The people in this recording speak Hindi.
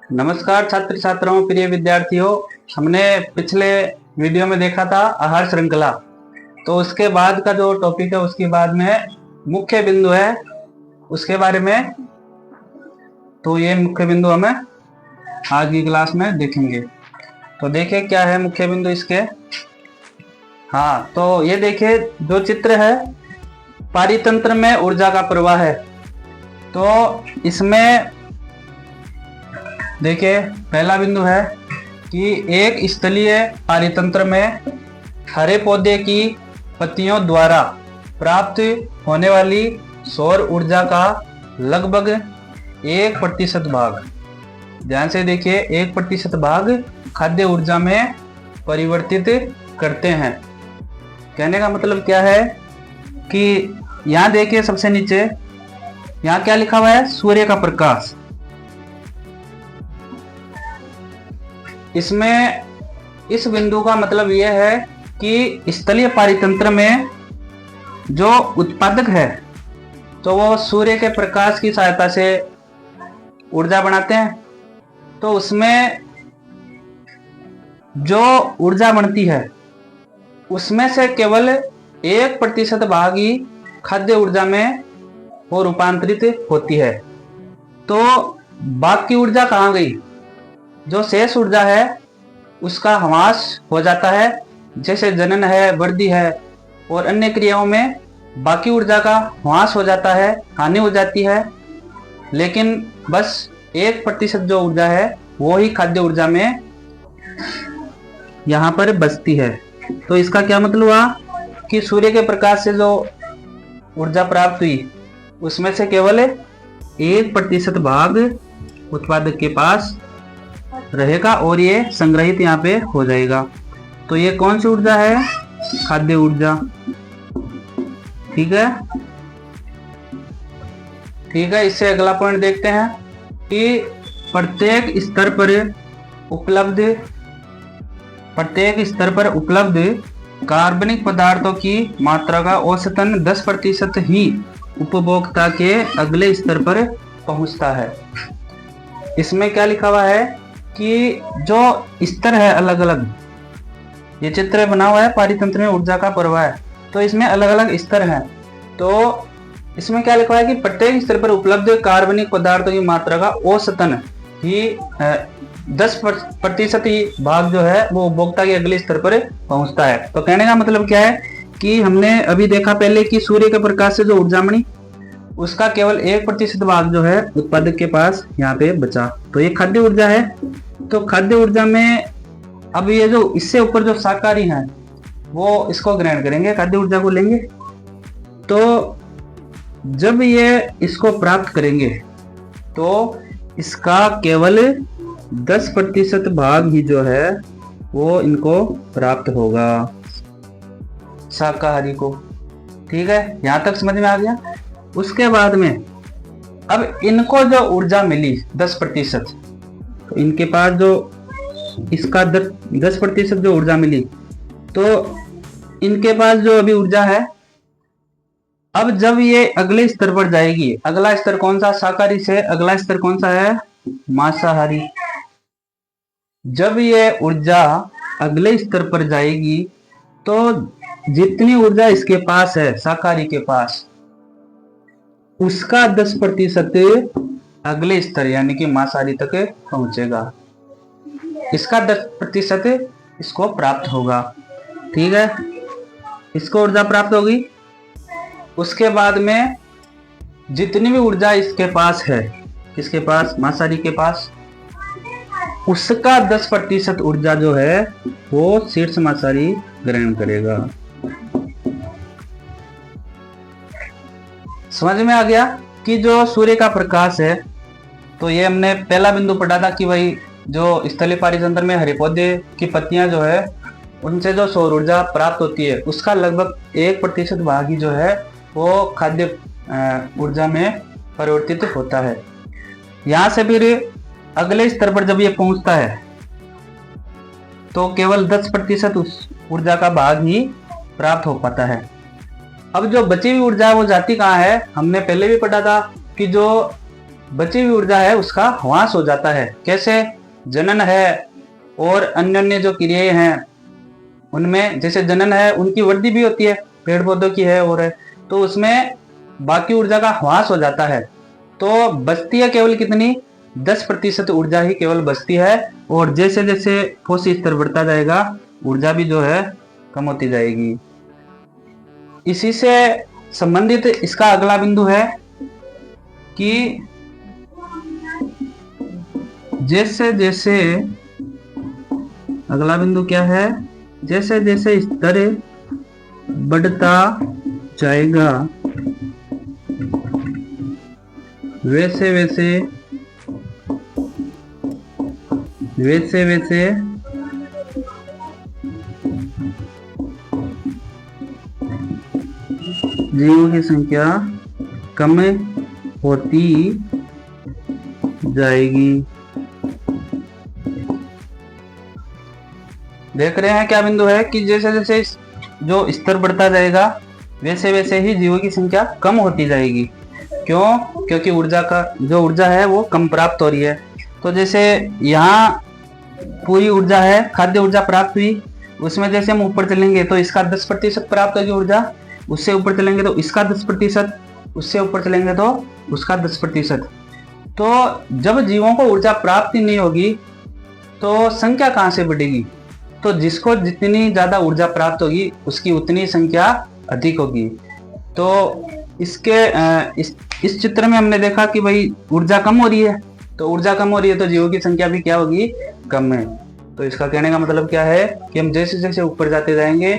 नमस्कार छात्र छात्राओं, प्रिय विद्यार्थियों। हमने पिछले वीडियो में देखा था आहार श्रृंखला। तो उसके बाद का जो टॉपिक है उसके बाद में मुख्य बिंदु है उसके बारे में। तो ये मुख्य बिंदु हमें आज की क्लास में देखेंगे। तो देखिए क्या है मुख्य बिंदु इसके। हाँ, तो ये देखिए जो चित्र है पारितंत्र में ऊर्जा का प्रवाह है। तो इसमें देखिए पहला बिंदु है कि एक स्थलीय पारितंत्र में हरे पौधे की पत्तियों द्वारा प्राप्त होने वाली सौर ऊर्जा का लगभग 1% भाग, ध्यान से देखिए 1% भाग खाद्य ऊर्जा में परिवर्तित करते हैं। कहने का मतलब क्या है कि यहाँ देखिए सबसे नीचे यहाँ क्या लिखा हुआ है, सूर्य का प्रकाश। इसमें इस बिंदु का मतलब यह है कि स्थलीय पारितंत्र में जो उत्पादक है तो वो सूर्य के प्रकाश की सहायता से ऊर्जा बनाते हैं। तो उसमें जो ऊर्जा बनती है उसमें से केवल 1% भाग ही खाद्य ऊर्जा में वो रूपांतरित होती है। तो बाकी ऊर्जा कहाँ गई? जो शेष ऊर्जा है उसका ह्रास हो जाता है, जैसे जनन है, वृद्धि है और अन्य क्रियाओं में बाकी ऊर्जा का ह्रास हो जाता है, हानि हो जाती है। लेकिन बस 1% जो ऊर्जा है वो ही खाद्य ऊर्जा में यहाँ पर बचती है। तो इसका क्या मतलब हुआ कि सूर्य के प्रकाश से जो ऊर्जा प्राप्त हुई उसमें से केवल 1% भाग उत्पादक के पास रहेगा और ये संग्रहित यहाँ पे हो जाएगा। तो ये कौन सी ऊर्जा है? खाद्य ऊर्जा। ठीक है, ठीक है। इससे अगला पॉइंट देखते हैं कि प्रत्येक स्तर पर उपलब्ध कार्बनिक पदार्थों की मात्रा का औसतन 10% ही उपभोक्ता के अगले स्तर पर पहुंचता है। इसमें क्या लिखा हुआ है कि जो स्तर है अलग अलग, ये चित्र बना हुआ है पारितंत्र में ऊर्जा का प्रवाह है, तो इसमें अलग अलग स्तर हैं। तो इसमें क्या लिखा है कि प्रत्येक स्तर पर उपलब्ध कार्बनिक पदार्थों की मात्रा का औसतन ही 10% ही भाग जो है वो उपभोक्ता के अगले स्तर पर पहुंचता है। तो कहने का मतलब क्या है कि हमने अभी देखा पहले कि सूर्य के प्रकाश से जो ऊर्जा बनी उसका केवल 1% भाग जो है उत्पादक के पास यहाँ पे बचा। तो ये खाद्य ऊर्जा है। तो खाद्य ऊर्जा में अब ये जो इससे ऊपर जो शाकाहारी हैं वो इसको ग्रहण करेंगे, खाद्य ऊर्जा को लेंगे। तो जब ये इसको प्राप्त करेंगे तो इसका केवल 10% भाग ही जो है वो इनको प्राप्त होगा, शाकाहारी को। ठीक है, यहां तक समझ में आ गया। उसके बाद में अब इनको जो ऊर्जा मिली 10%, तो इनके पास जो इसका 10% जो ऊर्जा मिली, तो इनके पास जो अभी ऊर्जा है, अब जब ये अगले स्तर पर जाएगी, अगला स्तर कौन सा? शाकाहारी से अगला स्तर कौन सा है? मांसाहारी। जब ये ऊर्जा अगले स्तर पर जाएगी तो जितनी ऊर्जा इसके पास है शाकाहारी के पास, उसका 10% अगले स्तर यानी कि मांसाहारी तक पहुंचेगा। इसका 10% इसको प्राप्त होगा। ठीक है, इसको ऊर्जा प्राप्त होगी। उसके बाद में जितनी भी ऊर्जा इसके पास है, किसके पास? मांसाहारी के पास, उसका 10% ऊर्जा जो है वो शीर्ष मांसाहारी ग्रहण करेगा। समझ में आ गया कि जो सूर्य का प्रकाश है, तो ये हमने पहला बिंदु पढ़ा था कि भाई जो स्थलीय पारितंत्र में हरे पौधे की पत्तियां जो है उनसे जो सौर ऊर्जा प्राप्त होती है उसका लगभग 1% भाग ही जो है वो खाद्य ऊर्जा में परिवर्तित होता है। यहाँ से फिर अगले स्तर पर जब ये पहुंचता है तो केवल 10% उस ऊर्जा का भाग ही प्राप्त हो पाता है। अब जो बची हुई ऊर्जा है वो जाती कहाँ है? हमने पहले भी पढ़ा था कि जो बची हुई ऊर्जा है उसका ह्रास हो जाता है। कैसे? जनन है और अन्य अन्य जो क्रियाएं हैं उनमें, जैसे जनन है उनकी वृद्धि भी होती है, पेड़ पौधों की है और है, तो उसमें बाकी ऊर्जा का ह्रास हो जाता है। तो बचती है केवल कितनी? 10% ऊर्जा ही केवल बचती है। और जैसे जैसे ठोस स्तर बढ़ता जाएगा ऊर्जा भी जो है कम होती जाएगी। इसी से संबंधित इसका अगला बिंदु है कि जैसे जैसे, अगला बिंदु क्या है? जैसे जैसे स्तर बढ़ता जाएगा वैसे वैसे वैसे वैसे जीवों की संख्या कम होती जाएगी। देख रहे हैं क्या बिंदु है कि जैसे जैसे जो स्तर बढ़ता जाएगा वैसे वैसे ही जीवों की संख्या कम होती जाएगी। क्यों? क्योंकि ऊर्जा का जो ऊर्जा है वो कम प्राप्त हो रही है। तो जैसे यहाँ पूरी ऊर्जा है, खाद्य ऊर्जा प्राप्त हुई, उसमें जैसे हम ऊपर चलेंगे तो इसका 10% प्राप्त होगी ऊर्जा, उससे ऊपर चलेंगे तो इसका 10%, उससे ऊपर चलेंगे तो उसका 10%। तो जब जीवों को ऊर्जा प्राप्ति नहीं होगी तो संख्या कहाँ से बढ़ेगी? तो जिसको जितनी ज्यादा ऊर्जा प्राप्त होगी उसकी उतनी संख्या अधिक होगी। तो इस चित्र में हमने देखा कि भाई ऊर्जा कम हो रही है, तो ऊर्जा कम हो रही है तो जीवों की संख्या भी क्या होगी? कम है। तो इसका कहने का मतलब क्या है कि हम जैसे जैसे ऊपर जाते जाएंगे